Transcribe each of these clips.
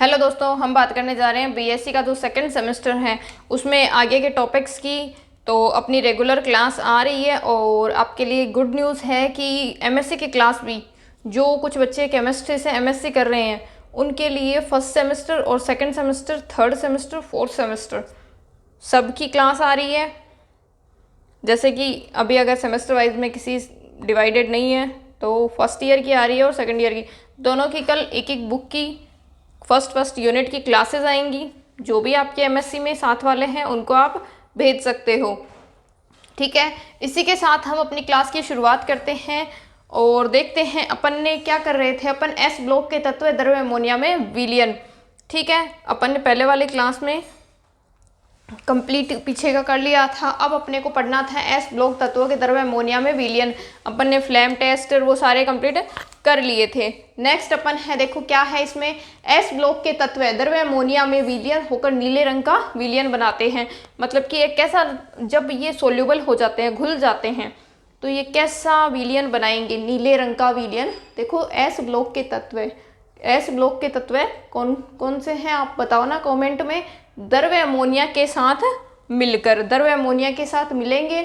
Hello दोस्तों, हम बात करने जा रहे हैं बीएससी का जो सेकंड सेमेस्टर है उसमें आगे के टॉपिक्स की। तो अपनी रेगुलर क्लास आ रही है और आपके लिए गुड न्यूज़ है कि एमएससी की क्लास भी, जो कुछ बच्चे केमिस्ट्री से एमएससी कर रहे हैं उनके लिए फर्स्ट सेमेस्टर और second semester, third semester, fourth semester सबकी क्लास आ रही है। जैसे कि अभी अगर सेमेस्टर वाइज में किसी डिवाइडेड नहीं है तो फर्स्ट ईयर की आ रही है और सेकंड ईयर की, दोनों की कल एक एक बुक की फर्स्ट यूनिट की क्लासेस आएंगी। जो भी आपके एमएससी में साथ वाले हैं उनको आप भेज सकते हो, ठीक है। इसी के साथ हम अपनी क्लास की शुरुआत करते हैं और देखते हैं अपन ने क्या कर रहे थे। अपन एस ब्लॉक के तत्व द्रव्य अमोनिया में विलयन, ठीक है, अपन ने पहले वाली क्लास में कंप्लीट पीछे का कर लिया था। अब अपने को पढ़ना था एस ब्लॉक तत्वों के द्रव्य अमोनिया में विलयन। अपन ने फ्लेम टेस्ट वो सारे कंप्लीट कर लिए थे। नेक्स्ट अपन है, देखो क्या है इसमें, एस ब्लॉक के तत्व द्रव्य अमोनिया में विलयन होकर नीले रंग का विलयन बनाते हैं। मतलब कि एक कैसा, जब ये सोल्यूबल हो जाते हैं, घुल जाते हैं, तो ये कैसा विलयन बनाएंगे, नीले रंग का विलयन। देखो एस ब्लॉक के तत्व, एस ब्लॉक के तत्व कौन कौन से हैं आप बताओ ना कमेंट में। द्रव्य अमोनिया के साथ मिलकर, द्रव्य अमोनिया के साथ मिलेंगे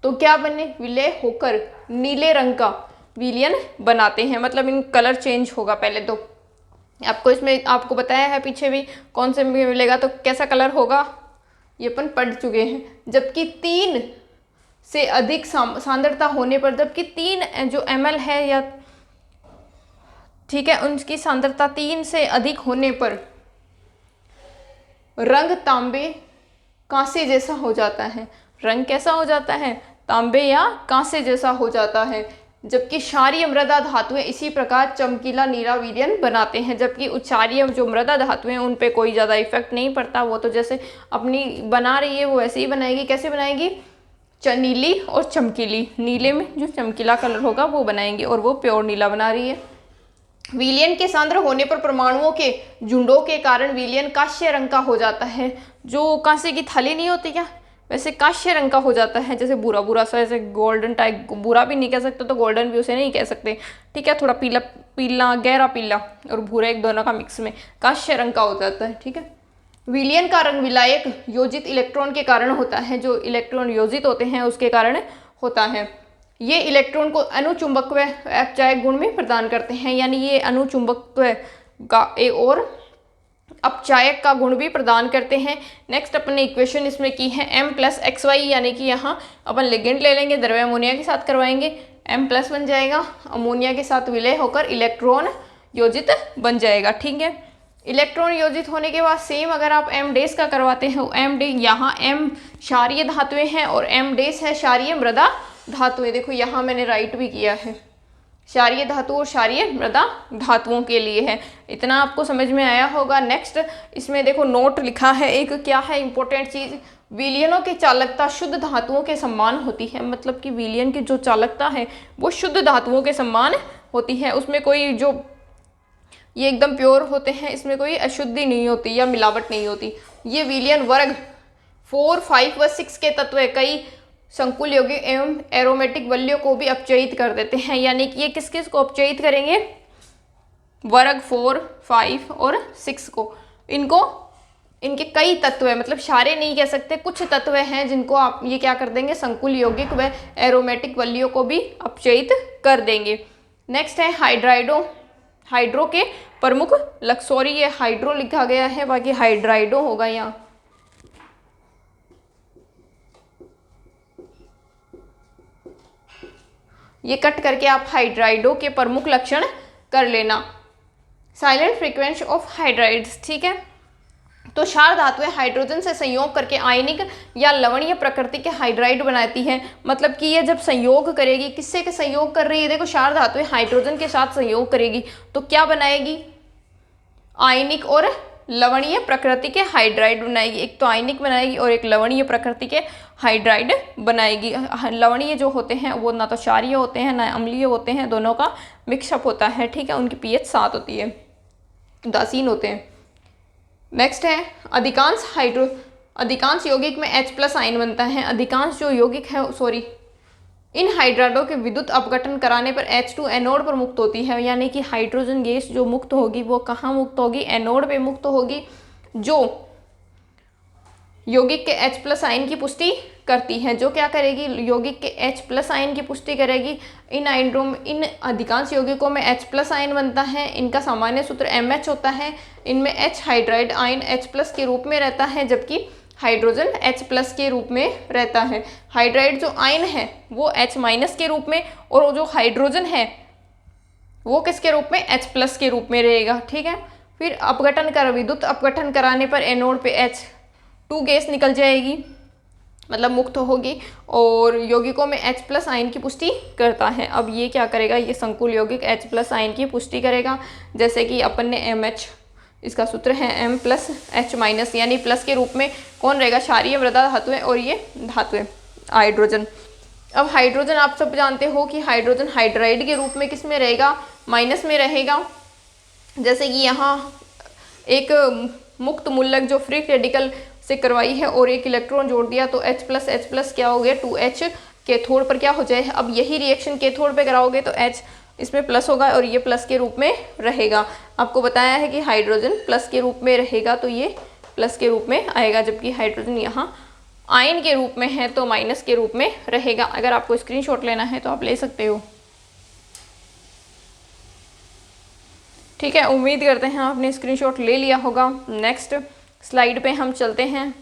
तो क्या बने, विलय होकर नीले रंग का विलयन बनाते हैं। मतलब इन कलर चेंज होगा। पहले तो आपको इसमें आपको बताया है पीछे भी कौन से में मिलेगा तो कैसा कलर होगा, ये अपन पढ़ चुके हैं। जबकि 3 से अधिक सांद्रता होने पर, जबकि 3 जो ml है या ठीक है, उनकी सांद्रता 3 से अधिक होने पर रंग तांबे कांसे जैसा हो जाता है। रंग कैसा हो जाता है, तांबे या कांसे जैसा हो जाता है। जबकि क्षारीय मृदा धातुएं इसी प्रकार चमकीला नीला विलयन बनाते हैं। जबकि क्षारीय जो मृदा धातुएं उन पे कोई ज़्यादा इफेक्ट नहीं पड़ता, वो तो जैसे अपनी बना रही है वो वैसे ही बनाएगी। कैसे बनाएगी, नीली और चमकीली, नीले में जो चमकीला कलर होगा वो बनाएंगे और वो प्योर नीला बना रही है। विलयन के सांद्र होने पर परमाणुओं के झुंडों के कारण विलयन कांस्य रंग का हो जाता है। जो कांसे की थैली नहीं होती क्या, वैसे कांस्य रंग का हो जाता है। जैसे भूरा भूरा सा, ऐसे गोल्डन टाइप, भूरा भी नहीं कह सकते तो गोल्डन भी उसे नहीं कह सकते, ठीक है। थोड़ा पीला पीला, गहरा पीला और भूरा, एक दोनों का मिक्स में कांस्य रंग का हो जाता है, ठीक है। विलयन का रंग विलायक योजित इलेक्ट्रॉन के कारण होता है। जो इलेक्ट्रॉन योजित होते हैं उसके कारण होता है। ये इलेक्ट्रॉन को अनुचुंबकत्व अपचायक गुण में प्रदान करते हैं, यानी ये अनुचुंबकत्व का एक और अपचायक का गुण भी प्रदान करते हैं। नेक्स्ट अपन ने इक्वेशन इसमें की है M+XY, यानी कि यहाँ अपन लिगेंड ले लेंगे, द्रव्य अमोनिया के साथ करवाएंगे, M+ बन जाएगा, अमोनिया के साथ विलय होकर इलेक्ट्रॉन योजित बन जाएगा, ठीक है। इलेक्ट्रॉन योजित होने के बाद सेम अगर आप M- का करवाते हैं, M- यहाँ M क्षारीय धातुएं हैं और M- है क्षारीय मृदा धातुएं। देखो यहाँ मैंने राइट भी किया है, क्षारीय धातु और क्षारीय मृदा धातुओं के लिए है। इतना आपको समझ में आया होगा। नेक्स्ट इसमें देखो नोट लिखा है एक, क्या है इंपॉर्टेंट चीज, विलयनों की चालकता शुद्ध धातुओं के समान होती है। मतलब कि विलयन की जो चालकता है वो शुद्ध धातुओं के समान होती है। उसमें कोई, जो ये एकदम प्योर होते हैं, इसमें कोई अशुद्धि नहीं होती या मिलावट नहीं होती। ये विलयन वर्ग 4, 5 व 6 के तत्व कई संकुल यौगिक एवं एरोमेटिक वल्यों को भी अपचयित कर देते हैं। यानी कि ये किस किस को अपचयित करेंगे, वर्ग 4, 5 और 6 को। इनको, इनके कई तत्व है, मतलब सारे नहीं कह सकते, कुछ तत्व हैं जिनको आप ये क्या कर देंगे, संकुल यौगिक व एरोमेटिक वल्यों को भी अपचयित कर देंगे। नेक्स्ट है हाइड्राइडो, हाइड्रो के प्रमुख लक्ष्य, सॉरी ये हाइड्रो लिखा गया है, बाकी हाइड्राइडो होगा यहाँ। ये कट करके आप हाइड्राइडो के प्रमुख लक्षण कर लेना। साइलेंट फ्रीक्वेंसी ऑफ हाइड्राइड्स, ठीक है। तो क्षार धातुएं हाइड्रोजन से संयोग करके आयनिक या लवणीय प्रकृति के हाइड्राइड बनाती हैं। मतलब कि ये जब संयोग करेगी, किससे के संयोग कर रही है, देखो क्षार धातुएं हाइड्रोजन के साथ संयोग करेगी तो क्या बनाएगी, आयनिक और लवणीय प्रकृति के हाइड्राइड बनाएगी। एक तो आयनिक बनाएगी और एक लवणीय प्रकृति के हाइड्राइड बनाएगी। लवणीय जो होते हैं वो ना तो क्षारीय होते हैं ना अम्लीय होते हैं, दोनों का मिक्सअप होता है, ठीक है। उनकी pH 7 होती है, उदासीन होते हैं। नेक्स्ट है अधिकांश यौगिक में H+ आयन बनता है। अधिकांश जो यौगिक है, सॉरी इन हाइड्राइडों के विद्युत अपघटन कराने पर H2 एनोड पर मुक्त होती है, यानी कि हाइड्रोजन गैस जो मुक्त होगी वो कहाँ मुक्त होगी, एनोड पे मुक्त होगी, जो यौगिक के H+ आयन की पुष्टि करती है। जो क्या करेगी, यौगिक के H+ आयन की पुष्टि करेगी। इन अधिकांश यौगिकों में H+ आयन बनता है। इनका सामान्य सूत्र MH होता है। इनमें H हाइड्राइड आयन H+ के रूप में रहता है, जबकि हाइड्रोजन H+ के रूप में रहता है। हाइड्राइड जो आयन है वो H- के रूप में, और जो हाइड्रोजन है वो किसके रूप में, H+ के रूप में रहेगा। ठीक है, फिर विद्युत अपघटन कराने पर एनोड पे H2 गैस निकल जाएगी, मतलब मुक्त होगी, और यौगिकों में H+ आयन की पुष्टि करता है। अब ये क्या करेगा, ये संकुल यौगिक H+ आयन की पुष्टि करेगा। जैसे कि अपन ने MH, इसका सूत्र है M+H-, यानी प्लस के रूप में कौन रहेगा, क्षारीय मृदा धातुएं, और ये धातुएं हाइड्रोजन। अब हाइड्रोजन आप सब जानते हो कि हाइड्रोजन हाइड्राइड के रूप में किस में रहेगा, माइनस में रहेगा। जैसे कि यहाँ एक मुक्त मूलक जो फ्री रेडिकल से करवाई है और एक इलेक्ट्रॉन जोड़ दिया, तो H+H+ क्या हो गया, 2H कैथोड पर क्या हो जाए। अब यही रिएक्शन कैथोड पे कराओगे तो H इसमें प्लस होगा और ये प्लस के रूप में रहेगा। आपको बताया है कि हाइड्रोजन प्लस के रूप में रहेगा तो ये प्लस के रूप में आएगा, जबकि हाइड्रोजन यहाँ आयन के रूप में है तो माइनस के रूप में रहेगा। अगर आपको स्क्रीनशॉट लेना है तो आप ले सकते हो। ठीक है, उम्मीद करते हैं आपने स्क्रीनशॉट ले लिया होगा। नेक्स्ट स्लाइड पे हम चलते हैं।